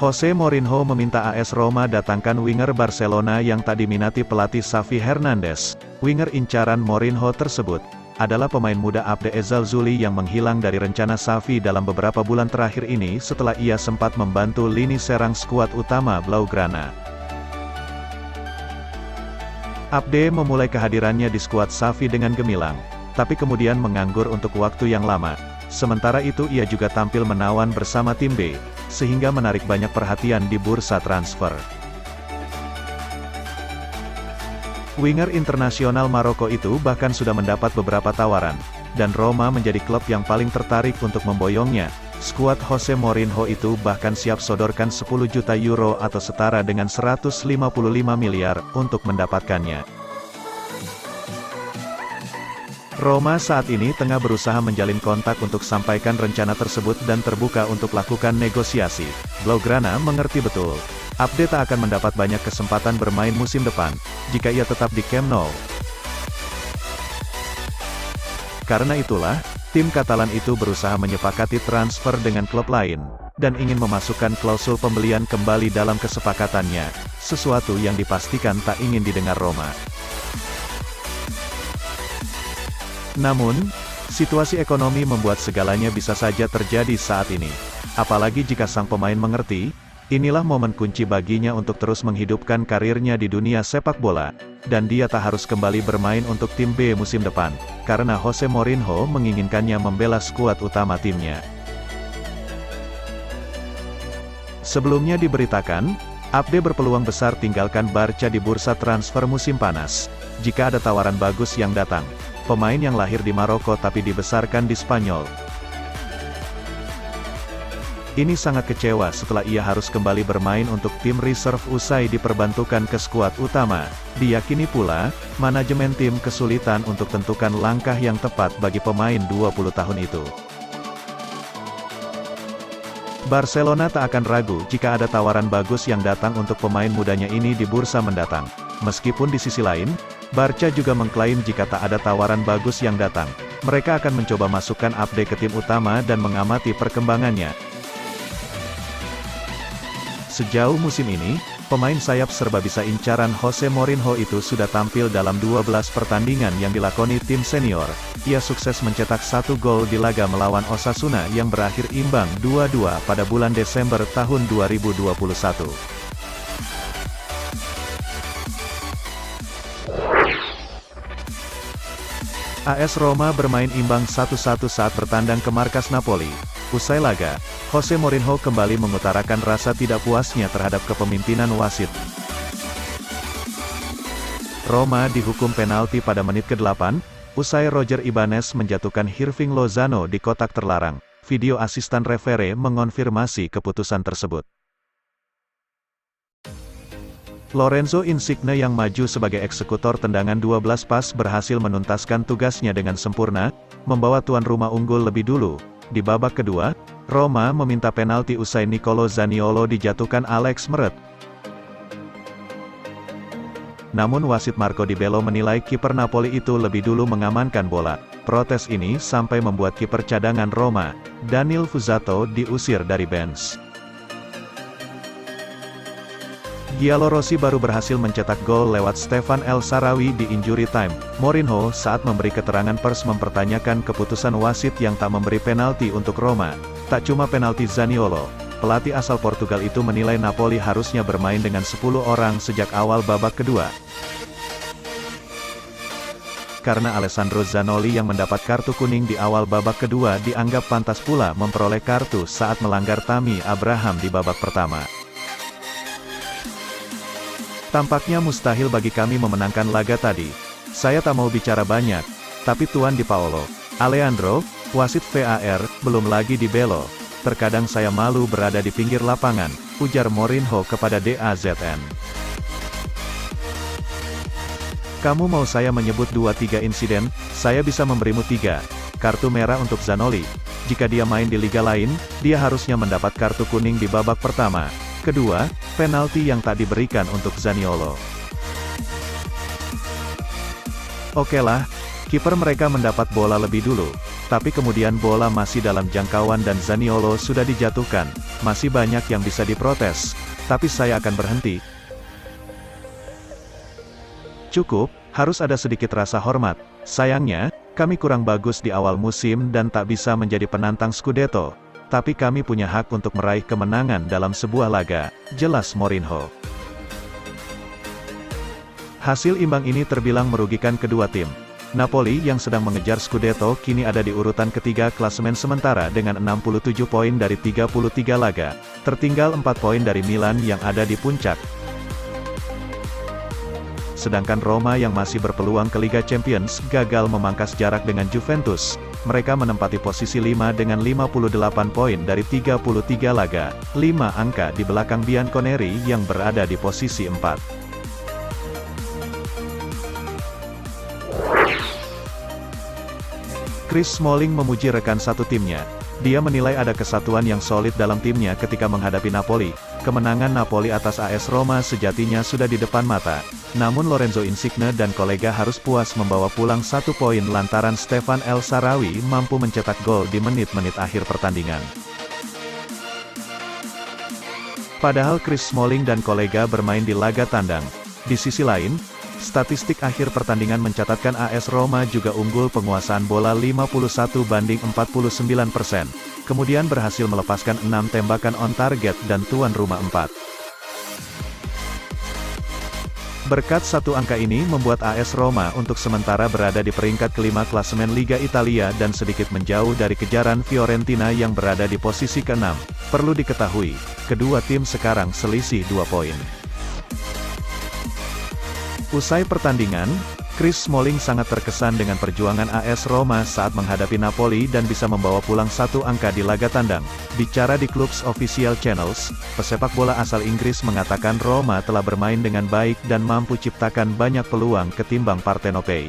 Jose Mourinho meminta AS Roma datangkan winger Barcelona yang tak diminati pelatih Xavi Hernandez. Winger incaran Mourinho tersebut adalah pemain muda Abde Ezzalzouli yang menghilang dari rencana Xavi dalam beberapa bulan terakhir ini setelah ia sempat membantu lini serang skuad utama Blaugrana. Abde memulai kehadirannya di skuad Xavi dengan gemilang, tapi kemudian menganggur untuk waktu yang lama. Sementara itu ia juga tampil menawan bersama tim B, sehingga menarik banyak perhatian di bursa transfer. Winger internasional Maroko itu bahkan sudah mendapat beberapa tawaran, dan Roma menjadi klub yang paling tertarik untuk memboyongnya. Skuad Jose Mourinho itu bahkan siap sodorkan 10 juta euro atau setara dengan 155 miliar untuk mendapatkannya. Roma saat ini tengah berusaha menjalin kontak untuk sampaikan rencana tersebut dan terbuka untuk lakukan negosiasi. Blaugrana mengerti betul, Abde tak akan mendapat banyak kesempatan bermain musim depan, jika ia tetap di Camp Nou. Karena itulah, tim Katalan itu berusaha menyepakati transfer dengan klub lain, dan ingin memasukkan klausul pembelian kembali dalam kesepakatannya, sesuatu yang dipastikan tak ingin didengar Roma. Namun, situasi ekonomi membuat segalanya bisa saja terjadi saat ini. Apalagi jika sang pemain mengerti, inilah momen kunci baginya untuk terus menghidupkan karirnya di dunia sepak bola, dan dia tak harus kembali bermain untuk tim B musim depan, karena Jose Mourinho menginginkannya membela skuad utama timnya. Sebelumnya diberitakan, Abde berpeluang besar tinggalkan Barca di bursa transfer musim panas. Jika ada tawaran bagus yang datang, pemain yang lahir di Maroko tapi dibesarkan di Spanyol. Ini sangat kecewa setelah ia harus kembali bermain untuk tim reserve usai diperbantukan ke skuad utama. Diyakini pula, manajemen tim kesulitan untuk tentukan langkah yang tepat bagi pemain 20 tahun itu. Barcelona tak akan ragu jika ada tawaran bagus yang datang untuk pemain mudanya ini di bursa mendatang. Meskipun di sisi lain, Barca juga mengklaim jika tak ada tawaran bagus yang datang, mereka akan mencoba masukkan Abde ke tim utama dan mengamati perkembangannya. Sejauh musim ini, pemain sayap serba bisa incaran Jose Mourinho itu sudah tampil dalam 12 pertandingan yang dilakoni tim senior. Ia sukses mencetak 1 gol di laga melawan Osasuna yang berakhir imbang 2-2 pada bulan Desember tahun 2021. AS Roma bermain imbang 1-1 saat bertandang ke markas Napoli. Usai laga, Jose Mourinho kembali mengutarakan rasa tidak puasnya terhadap kepemimpinan wasit. Roma dihukum penalti pada menit ke-8, usai Roger Ibanez menjatuhkan Hirving Lozano di kotak terlarang. Video asisten refere mengonfirmasi keputusan tersebut. Lorenzo Insigne yang maju sebagai eksekutor tendangan 12 pas berhasil menuntaskan tugasnya dengan sempurna, membawa tuan rumah unggul lebih dulu. Di babak kedua, Roma meminta penalti usai Nicolo Zaniolo dijatuhkan Alex Meret. Namun wasit Marco Di Bello menilai kiper Napoli itu lebih dulu mengamankan bola. Protes ini sampai membuat kiper cadangan Roma, Daniel Fuzzato diusir dari bench. Giallorossi baru berhasil mencetak gol lewat Stefan El Shaarawy di injury time. Mourinho saat memberi keterangan pers mempertanyakan keputusan wasit yang tak memberi penalti untuk Roma. Tak cuma penalti Zaniolo, pelatih asal Portugal itu menilai Napoli harusnya bermain dengan 10 orang sejak awal babak kedua. Karena Alessandro Zanoli yang mendapat kartu kuning di awal babak kedua dianggap pantas pula memperoleh kartu saat melanggar Tammy Abraham di babak pertama. Tampaknya mustahil bagi kami memenangkan laga tadi. Saya tak mau bicara banyak, tapi Tuan Di Paolo, Alejandro, wasit VAR, belum lagi Di Bello. Terkadang saya malu berada di pinggir lapangan, ujar Mourinho kepada DAZN. Kamu mau saya menyebut 2-3 insiden, saya bisa memberimu 3. Kartu merah untuk Zanoli. Jika dia main di liga lain, dia harusnya mendapat kartu kuning di babak pertama. Kedua, penalti yang tak diberikan untuk Zaniolo. Okelah, kiper mereka mendapat bola lebih dulu. tapi kemudian bola masih dalam jangkauan dan Zaniolo sudah dijatuhkan. Masih banyak yang bisa diprotes, tapi saya akan berhenti. Cukup, harus ada sedikit rasa hormat. Sayangnya, kami kurang bagus di awal musim dan tak bisa menjadi penantang Scudetto. Tapi kami punya hak untuk meraih kemenangan dalam sebuah laga, jelas Mourinho. Hasil imbang ini terbilang merugikan kedua tim. Napoli yang sedang mengejar Scudetto kini ada di urutan ketiga klasemen sementara dengan 67 poin dari 33 laga, tertinggal 4 poin dari Milan yang ada di puncak. Sedangkan Roma yang masih berpeluang ke Liga Champions gagal memangkas jarak dengan Juventus. Mereka menempati posisi 5 dengan 58 poin dari 33 laga, 5 angka di belakang Bianconeri yang berada di posisi 4. Chris Smalling memuji rekan satu timnya. Dia menilai ada kesatuan yang solid dalam timnya ketika menghadapi Napoli. Kemenangan Napoli atas AS Roma sejatinya sudah di depan mata. Namun Lorenzo Insigne dan kolega harus puas membawa pulang 1 poin lantaran Stefan El Shaarawy mampu mencetak gol di menit-menit akhir pertandingan. Padahal Chris Smalling dan kolega bermain di laga tandang. Di sisi lain, statistik akhir pertandingan mencatatkan AS Roma juga unggul penguasaan bola 51-49%, kemudian berhasil melepaskan 6 tembakan on target dan tuan rumah 4. Berkat satu angka ini membuat AS Roma untuk sementara berada di peringkat kelima klasemen Liga Italia dan sedikit menjauh dari kejaran Fiorentina yang berada di posisi ke-6. Perlu diketahui, kedua tim sekarang selisih 2 poin. Usai pertandingan, Chris Smalling sangat terkesan dengan perjuangan AS Roma saat menghadapi Napoli dan bisa membawa pulang 1 angka di laga tandang. Bicara di Club's Official Channels, pesepak bola asal Inggris mengatakan Roma telah bermain dengan baik dan mampu ciptakan banyak peluang ketimbang Partenopei.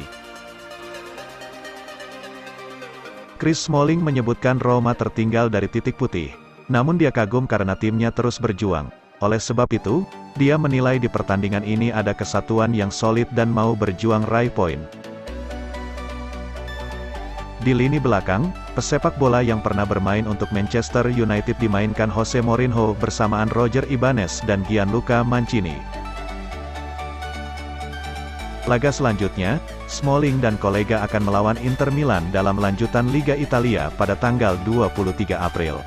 Chris Smalling menyebutkan Roma tertinggal dari titik putih, namun dia kagum karena timnya terus berjuang. Oleh sebab itu, dia menilai di pertandingan ini ada kesatuan yang solid dan mau berjuang raih poin. Di lini belakang, pesepak bola yang pernah bermain untuk Manchester United dimainkan Jose Mourinho bersamaan Roger Ibanez dan Gianluca Mancini. Laga selanjutnya, Smalling dan kolega akan melawan Inter Milan dalam lanjutan Liga Italia pada tanggal 23 April.